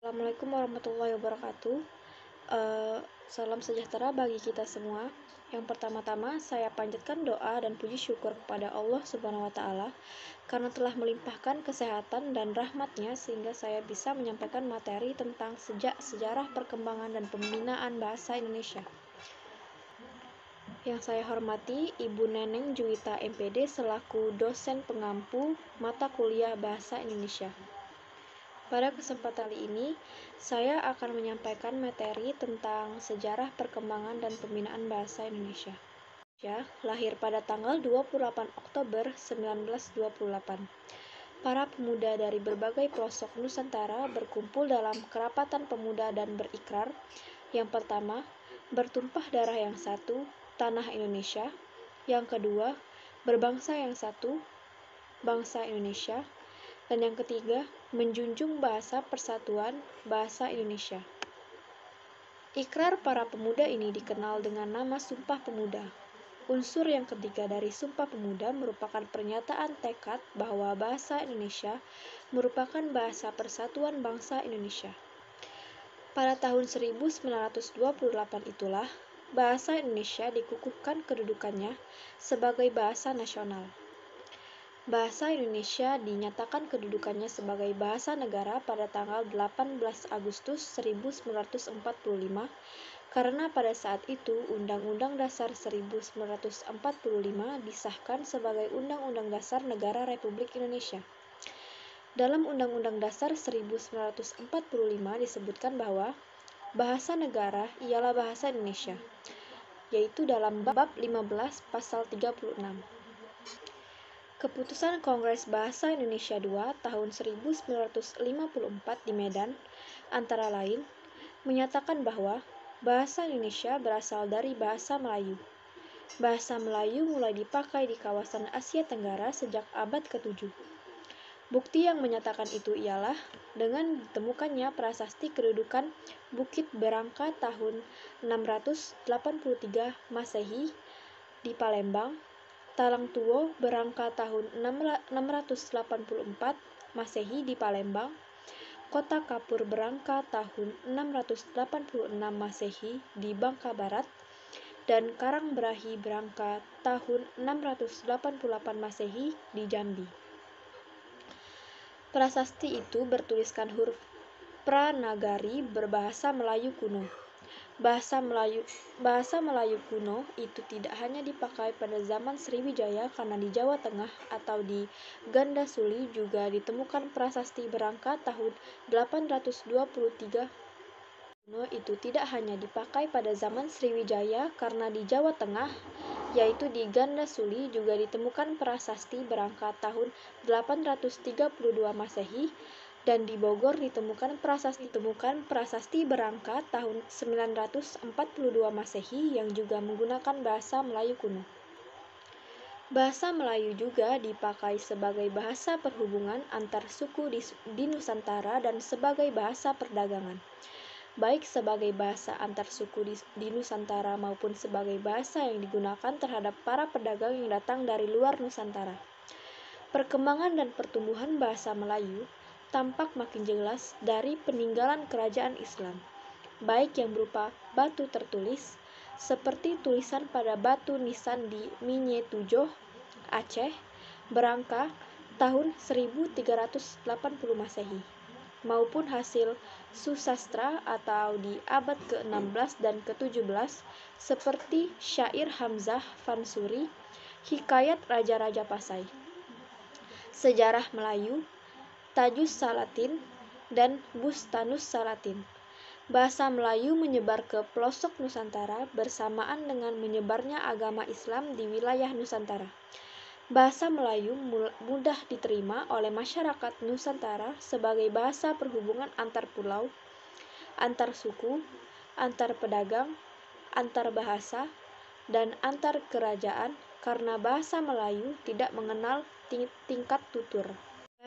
Assalamualaikum warahmatullahi wabarakatuh. Salam sejahtera bagi kita semua. Yang pertama-tama saya panjatkan doa dan puji syukur kepada Allah Subhanahu wa Ta'ala karena telah melimpahkan kesehatan dan rahmatnya sehingga saya bisa menyampaikan materi tentang sejarah perkembangan dan pembinaan bahasa Indonesia. Yang saya hormati Ibu Neneng Juwita MPD selaku dosen pengampu mata kuliah Bahasa Indonesia. Pada kesempatan ini, saya akan menyampaikan materi tentang sejarah perkembangan dan pembinaan bahasa Indonesia. Lahir pada tanggal 28 Oktober 1928. Para pemuda dari berbagai pelosok Nusantara berkumpul dalam kerapatan pemuda dan berikrar. Yang pertama, bertumpah darah yang satu, tanah Indonesia. Yang kedua, berbangsa yang satu, bangsa Indonesia. Dan yang ketiga, menjunjung bahasa persatuan bahasa Indonesia. Ikrar para pemuda ini dikenal dengan nama Sumpah Pemuda. Unsur yang ketiga dari Sumpah Pemuda merupakan pernyataan tekad bahwa bahasa Indonesia merupakan bahasa persatuan bangsa Indonesia. Pada tahun 1928 itulah, bahasa Indonesia dikukuhkan kedudukannya sebagai bahasa nasional. Bahasa Indonesia dinyatakan kedudukannya sebagai bahasa negara pada tanggal 18 Agustus 1945 karena pada saat itu Undang-Undang Dasar 1945 disahkan sebagai Undang-Undang Dasar Negara Republik Indonesia. Dalam Undang-Undang Dasar 1945 disebutkan bahwa bahasa negara ialah bahasa Indonesia, yaitu dalam bab 15 pasal 36. Keputusan Kongres Bahasa Indonesia II tahun 1954 di Medan, antara lain, menyatakan bahwa bahasa Indonesia berasal dari bahasa Melayu. Bahasa Melayu mulai dipakai di kawasan Asia Tenggara sejak abad ke-7. Bukti yang menyatakan itu ialah dengan ditemukannya prasasti kedudukan Bukit Berangka tahun 683 Masehi di Palembang, Talang Tuwo Berangka tahun 684 Masehi di Palembang, Kota Kapur Berangka tahun 686 Masehi di Bangka Barat, dan Karang Berahi Berangka tahun 688 Masehi di Jambi. Prasasti itu bertuliskan huruf Pranagari berbahasa Melayu kuno. Bahasa Melayu kuno itu tidak hanya dipakai pada zaman Sriwijaya karena di Jawa Tengah atau di Gandasuli juga ditemukan prasasti Berangka tahun 823. Kuno itu tidak hanya dipakai pada zaman Sriwijaya karena di Jawa Tengah, yaitu di Gandasuli juga ditemukan prasasti Berangka tahun 832 Masehi, dan di Bogor ditemukan prasasti Berangka tahun 942 Masehi yang juga menggunakan bahasa Melayu kuno. Bahasa Melayu juga dipakai sebagai bahasa perhubungan antar suku di Nusantara dan sebagai bahasa perdagangan, baik sebagai bahasa antar suku di Nusantara maupun sebagai bahasa yang digunakan terhadap para pedagang yang datang dari luar Nusantara. Perkembangan dan pertumbuhan bahasa Melayu tampak makin jelas dari peninggalan kerajaan Islam, baik yang berupa batu tertulis, seperti tulisan pada batu nisan di Minye Tujoh, Aceh, Berangka, tahun 1380 Masehi, maupun hasil susastra atau di abad ke-16 dan ke-17, seperti syair Hamzah Fansuri, Hikayat Raja-Raja Pasai, Sejarah Melayu, Tajus Salatin, dan Bustanus Salatin. Bahasa Melayu menyebar ke pelosok Nusantara bersamaan dengan menyebarnya agama Islam di wilayah Nusantara. Bahasa Melayu mudah diterima oleh masyarakat Nusantara sebagai bahasa perhubungan antar pulau, antar suku, antar pedagang, antar bahasa, dan antar kerajaan karena bahasa Melayu tidak mengenal tingkat tutur.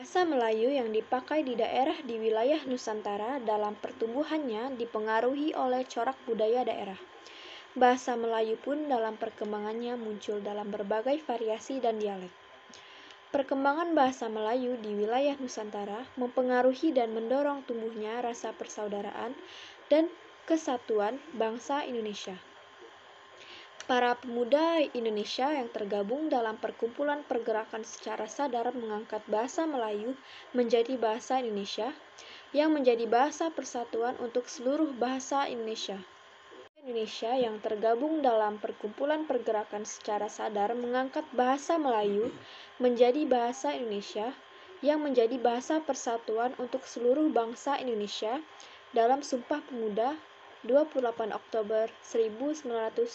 Bahasa Melayu yang dipakai di daerah di wilayah Nusantara dalam pertumbuhannya dipengaruhi oleh corak budaya daerah. Bahasa Melayu pun dalam perkembangannya muncul dalam berbagai variasi dan dialek. Perkembangan bahasa Melayu di wilayah Nusantara mempengaruhi dan mendorong tumbuhnya rasa persaudaraan dan kesatuan bangsa Indonesia. Para pemuda Indonesia yang tergabung dalam perkumpulan pergerakan secara sadar mengangkat bahasa Melayu menjadi bahasa Indonesia, yang menjadi bahasa persatuan untuk seluruh bahasa Indonesia. Indonesia yang tergabung dalam perkumpulan pergerakan secara sadar mengangkat bahasa Melayu menjadi bahasa Indonesia, yang menjadi bahasa persatuan untuk seluruh bangsa Indonesia dalam Sumpah Pemuda 28 Oktober 1928.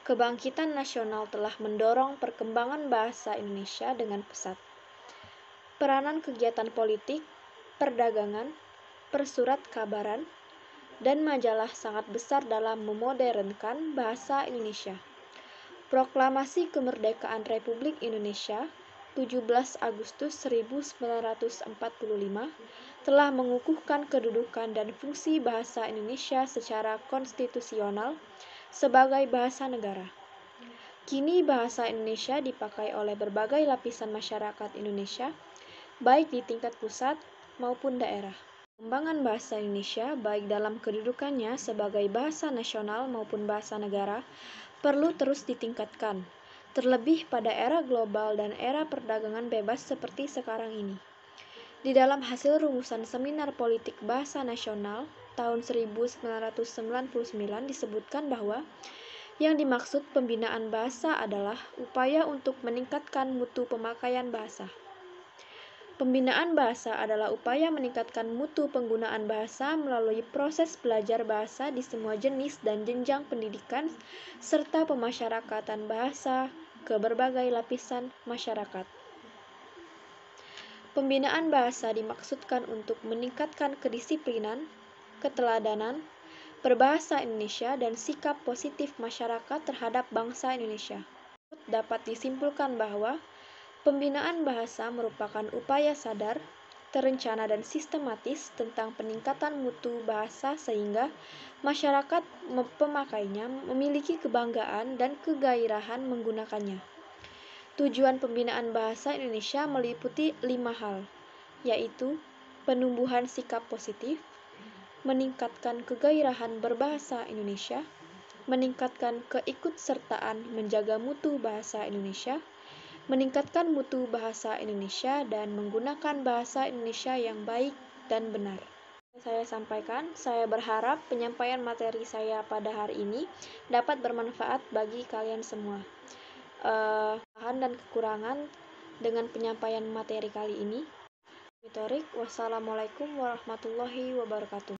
Kebangkitan nasional telah mendorong perkembangan bahasa Indonesia dengan pesat. Peranan kegiatan politik, perdagangan, persurat kabaran, dan majalah sangat besar dalam memodernkan bahasa Indonesia. Proklamasi Kemerdekaan Republik Indonesia 17 Agustus 1945 telah mengukuhkan kedudukan dan fungsi bahasa Indonesia secara konstitusional sebagai bahasa negara. Kini bahasa Indonesia dipakai oleh berbagai lapisan masyarakat Indonesia, baik di tingkat pusat maupun daerah. Pengembangan bahasa Indonesia, baik dalam kedudukannya sebagai bahasa nasional maupun bahasa negara, perlu terus ditingkatkan, terlebih pada era global dan era perdagangan bebas seperti sekarang ini. Di dalam hasil rumusan Seminar Politik Bahasa Nasional tahun 1999 disebutkan bahwa yang dimaksud pembinaan bahasa adalah upaya untuk meningkatkan mutu pemakaian bahasa. Pembinaan bahasa adalah upaya meningkatkan mutu penggunaan bahasa melalui proses belajar bahasa di semua jenis dan jenjang pendidikan serta pemasyarakatan bahasa ke berbagai lapisan masyarakat. Pembinaan bahasa dimaksudkan untuk meningkatkan kedisiplinan, keteladanan, berbahasa Indonesia dan sikap positif masyarakat terhadap bangsa Indonesia. Dapat disimpulkan bahwa pembinaan bahasa merupakan upaya sadar, terencana dan sistematis tentang peningkatan mutu bahasa sehingga masyarakat pemakainya memiliki kebanggaan dan kegairahan menggunakannya. Tujuan pembinaan bahasa Indonesia meliputi 5 hal, yaitu penumbuhan sikap positif, meningkatkan kegairahan berbahasa Indonesia, meningkatkan keikutsertaan menjaga mutu bahasa Indonesia, meningkatkan mutu bahasa Indonesia dan menggunakan bahasa Indonesia yang baik dan benar. Saya sampaikan, saya berharap penyampaian materi saya pada hari ini dapat bermanfaat bagi kalian semua. Kelebihan dan kekurangan dengan penyampaian materi kali ini. Wassalamualaikum warahmatullahi wabarakatuh.